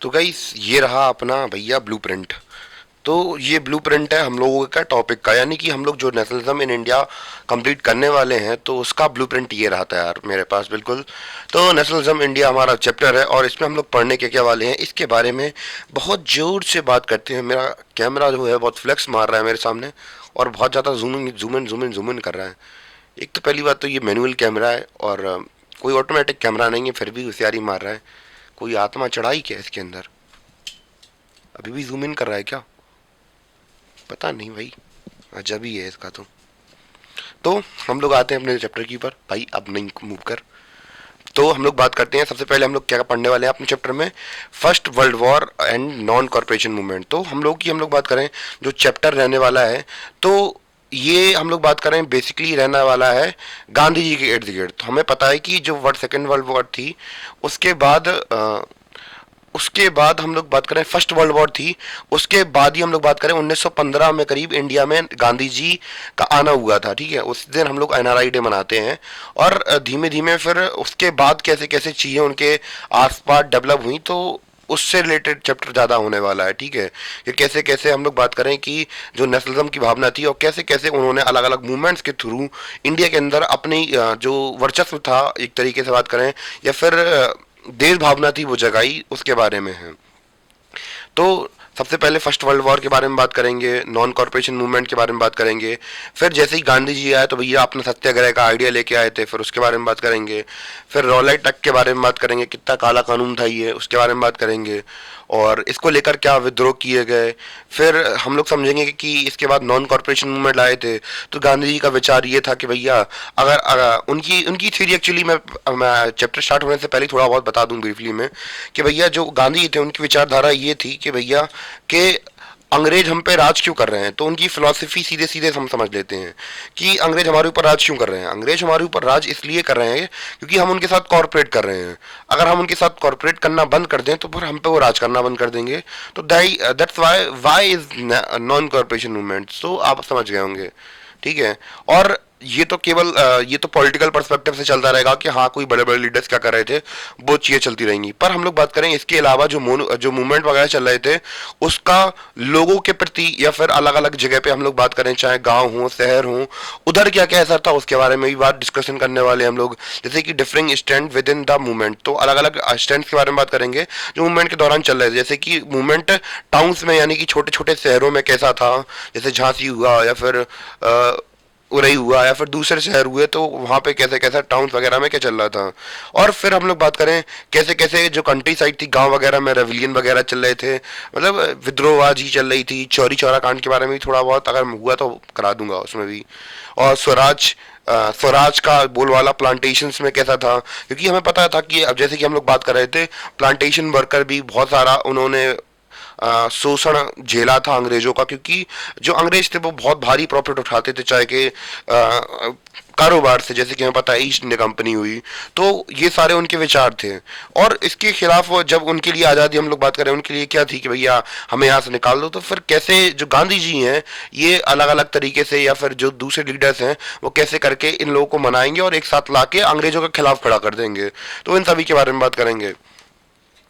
तो गाइस ये रहा अपना भैया ब्लूप्रिंट। तो ये ब्लूप्रिंट है हम लोगों का टॉपिक का, यानी कि हम लोग जो नेशनलिज्म इन इंडिया कंप्लीट करने वाले हैं तो उसका ब्लूप्रिंट ये रहा था यार मेरे पास बिल्कुल। तो नेशनलिज्म इंडिया हमारा चैप्टर है और इसमें हम लोग पढ़ने के क्या वाले हैं इसके बारे में बहुत जोर से बात करते हैं। मेरा कैमरा जो है बहुत फ्लेक्स मार रहा है मेरे सामने और बहुत ज़्यादा जूम इन कर रहा है। एक तो पहली बात तो ये मैनुअल कैमरा है और कोई ऑटोमेटिक कैमरा नहीं है, फिर भी होशियारी मार रहा है। कोई आत्मा चढ़ाई क्या इसके अंदर? अभी भी जूम इन कर रहा है क्या? पता नहीं भाई, अजब ही है इसका तो हम लोग आते हैं अपने चैप्टर की पर भाई, अब नहीं मूव कर। तो हम लोग बात करते हैं, सबसे पहले हम लोग क्या पढ़ने वाले हैं अपने चैप्टर में, first world war and non corporation movement. तो हम लोग बात करें जो चैप्टर रहने वाला है, तो ये हम लोग बात करें बेसिकली रहने वाला है गांधी जी के इर्द गिर्द। तो हमें पता है कि जो वर्ल्ड सेकेंड वर्ल्ड वॉर थी उसके बाद उसके बाद हम लोग बात करें फर्स्ट वर्ल्ड वॉर थी, उसके बाद ही हम लोग बात करें 1915 में करीब इंडिया में गांधी जी का आना हुआ था। ठीक है, उस दिन हम लोग एनआरआई डे मनाते हैं और धीमे धीमे फिर उसके बाद कैसे कैसे चीज़ें उनके आसपास डेवलप हुई, तो उससे रिलेटेड चैप्टर ज़्यादा होने वाला है। ठीक है, कि कैसे कैसे हम लोग बात करें कि जो नेशनलिज्म की भावना थी और कैसे कैसे उन्होंने अलग अलग मूवमेंट्स के थ्रू इंडिया के अंदर अपनी जो वर्चस्व था एक तरीके से बात करें, या फिर देश भावना थी वो जगाई, उसके बारे में है। तो सबसे पहले फर्स्ट वर्ल्ड वॉर के बारे में बात करेंगे, नॉन कॉर्पोरेशन मूवमेंट के बारे में बात करेंगे, फिर जैसे ही गांधी जी आए तो भैया अपना सत्याग्रह का आइडिया लेके आए थे, फिर उसके बारे में बात करेंगे, फिर रॉलेट एक्ट के बारे में बात करेंगे, कितना काला कानून था ये, उसके बारे में बात करेंगे और इसको लेकर क्या विद्रोह किए गए। फिर हम लोग समझेंगे कि इसके बाद नॉन कॉर्पोरेशन मूवमेंट लाए थे, तो गांधी जी का विचार ये था कि भैया अगर उनकी उनकी थ्योरी एक्चुअली मैं चैप्टर स्टार्ट होने से पहले थोड़ा बहुत बता दूं ब्रीफली में, कि भैया जो गांधी जी थे उनकी विचारधारा ये थी कि भैया कि अंग्रेज हम पे राज क्यों कर रहे हैं। तो उनकी फिलॉसफी सीधे सीधे हम समझ लेते हैं कि अंग्रेज हमारे ऊपर राज क्यों कर रहे हैं। अंग्रेज हमारे ऊपर राज इसलिए कर रहे हैं क्योंकि हम उनके साथ कॉर्पोरेट कर रहे हैं। अगर हम उनके साथ कॉर्पोरेट करना बंद कर दें तो फिर हम पे वो राज करना बंद कर देंगे। तो that's why is non corporation movement. तो आप समझ गए होंगे। ठीक है, और ये तो केवल ये तो पॉलिटिकल पर्सपेक्टिव से चलता रहेगा कि हाँ कोई बड़े बड़े लीडर्स क्या कर रहे थे, वो चीज़ें चलती रहेंगी। पर हम लोग बात करें इसके अलावा जो मूवमेंट वगैरह चल रहे थे उसका लोगों के प्रति या फिर अलग अलग जगह पे हम लोग बात करें, चाहे गांव हो शहर हो, उधर क्या क्या असर था उसके बारे में भी बात डिस्कशन करने वाले हम लोग। जैसे कि differing stand with in the movement, तो अलग अलग स्टैंड के बारे में बात करेंगे जो मूवमेंट के दौरान चल रहे थे। जैसे कि मूवमेंट टाउन्स में यानी कि छोटे छोटे शहरों में कैसा था, जैसे झांसी हुआ या फिर उरई हुआ या फिर दूसरे शहर हुए, तो वहाँ पे कैसे कैसे टाउन वगैरह में क्या चल रहा था। और फिर हम लोग बात करें कैसे कैसे जो कंट्री साइड थी गांव वगैरह में रेविलियन वगैरह चल रहे थे, मतलब विद्रोहबाजी चल रही थी। चौरी चौरा कांड के बारे में भी थोड़ा बहुत अगर हुआ तो करा दूंगा उसमें भी। और स्वराज का बोलवाला प्लांटेशंस में कैसा था, क्योंकि हमें पता था कि अब जैसे कि हम लोग बात कर रहे थे प्लांटेशन वर्कर भी बहुत सारा उन्होंने शोषण झेला था अंग्रेजों का, क्योंकि जो अंग्रेज थे वो बहुत भारी प्रॉफिट उठाते थे चाहे कि कारोबार से, जैसे कि हमें पता है ईस्ट इंडिया कंपनी हुई। तो ये सारे उनके विचार थे और इसके खिलाफ जब उनके लिए आज़ादी हम लोग बात करें उनके लिए क्या थी कि भैया हमें यहाँ से निकाल दो। तो फिर कैसे जो गांधी जी हैं ये अलग अलग तरीके से या फिर जो दूसरे लीडर्स हैं वो कैसे करके इन लोगों को मनाएंगे और एक साथ ला के अंग्रेजों के खिलाफ खड़ा कर देंगे, तो इन सभी के बारे में बात करेंगे।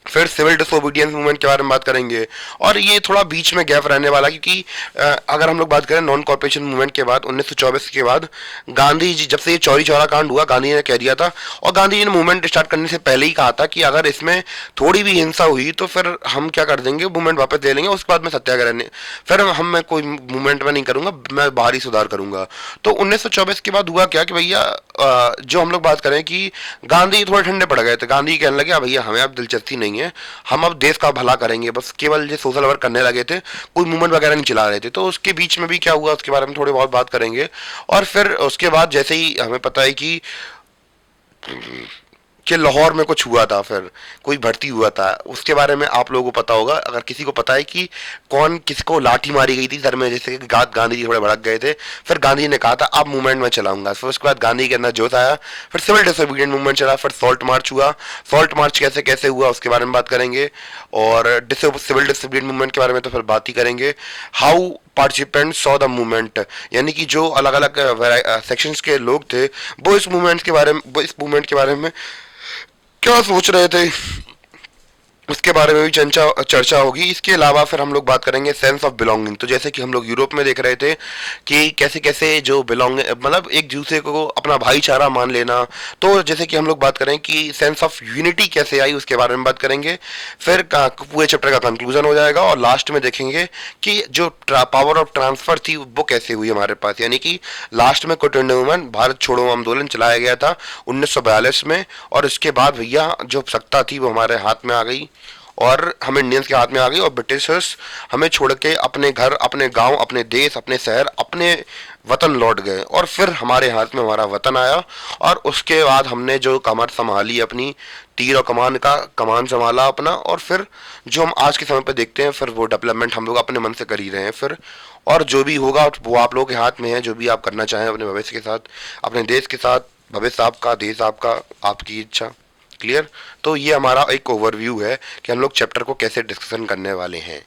फिर सिविल डिसोबीडियंस मूवमेंट के बारे में बात करेंगे और ये थोड़ा बीच में गैप रहने वाला, क्योंकि अगर हम लोग बात करें नॉन कॉर्पोरेशन मूवमेंट के बाद 1924 के बाद गांधी जी, जब से ये चौरी चौरा कांड हुआ, गांधी जी ने कह दिया था और गांधी जी ने मूवमेंट स्टार्ट करने से पहले ही कहा था कि अगर इसमें थोड़ी भी हिंसा हुई तो फिर हम क्या कर देंगे, मूवमेंट वापस ले लेंगे, उसके बाद मैं सत्याग्रह नहीं, फिर मैं कोई मूवमेंट में नहीं करूंगा, मैं बाहरी सुधार करूंगा। तो 1924 के बाद हुआ क्या कि भैया जो हम लोग बात करें कि गांधी थोड़े ठंडे पड़ गए थे। गांधी कहने लगे भैया हमें अब दिलचस्पी नहीं है, हम अब देश का भला करेंगे, बस केवल ये सोशल वर्क करने लगे थे, कोई मूवमेंट वगैरह नहीं चला रहे थे। तो उसके बीच में भी क्या हुआ उसके बारे में थोड़ी बहुत बात करेंगे। और फिर उसके बाद जैसे ही हमें पता है कि लाहौर में कुछ हुआ था, फिर कोई भर्ती हुआ था, उसके बारे में आप लोगों को पता होगा, अगर किसी को पता है कि कौन किसको लाठी मारी गई थी सर में, जैसे कि गांधी जी थोड़े भड़क गए थे, फिर गांधी जी ने कहा था अब मूवमेंट में चलाऊंगा। फिर उसके बाद गांधी के अंदर जोश आया, फिर सिविल डिसोबीडियंट मूवमेंट चला, फिर सॉल्ट मार्च हुआ। सॉल्ट मार्च कैसे कैसे हुआ उसके बारे में बात करेंगे और सिविल डिसोबीडियंट मूवमेंट के बारे में तो फिर बात ही करेंगे। How participant saw the movement, यानी कि जो अलग अलग सेक्शंस के लोग थे वो इस मूवमेंट के बारे में क्या सोच रहे थे। उसके बारे में भी चर्चा चर्चा होगी। इसके अलावा फिर हम लोग बात करेंगे सेंस ऑफ बिलोंगिंग। तो जैसे कि हम लोग यूरोप में देख रहे थे कि कैसे कैसे जो बिलोंग मतलब एक दूसरे को अपना भाईचारा मान लेना, तो जैसे कि हम लोग बात करें कि सेंस ऑफ यूनिटी कैसे आई उसके बारे में बात करेंगे। फिर पूरे चैप्टर का कंक्लूजन हो जाएगा और लास्ट में देखेंगे कि जो पावर ऑफ ट्रांसफर थी वो कैसे हुई हमारे पास, यानी कि लास्ट में क्विट इंडिया मूवमेंट, भारत छोड़ो आंदोलन चलाया गया था 1942 में, और इसके बाद भैया जो सत्ता थी वो हमारे हाथ में आ गई और हम इंडियंस के हाथ में आ गई, और ब्रिटिशर्स हमें छोड़ के अपने घर, अपने गांव, अपने देश, अपने शहर, अपने वतन लौट गए, और फिर हमारे हाथ में हमारा वतन आया। और उसके बाद हमने जो कमर संभाली अपनी, तीर और कमान का कमान संभाला अपना, और फिर जो हम आज के समय पे देखते हैं फिर वो डेवलपमेंट हम लोग अपने मन से कर ही रहे हैं फिर। और जो भी होगा वो आप लोगों के हाथ में है, जो भी आप करना चाहें अपने भविष्य के साथ, अपने देश के साथ, भविष्य आपका, देश आपका, आपकी इच्छा। क्लियर? तो ये हमारा एक ओवरव्यू है कि हम लोग चैप्टर को कैसे डिस्कशन करने वाले हैं।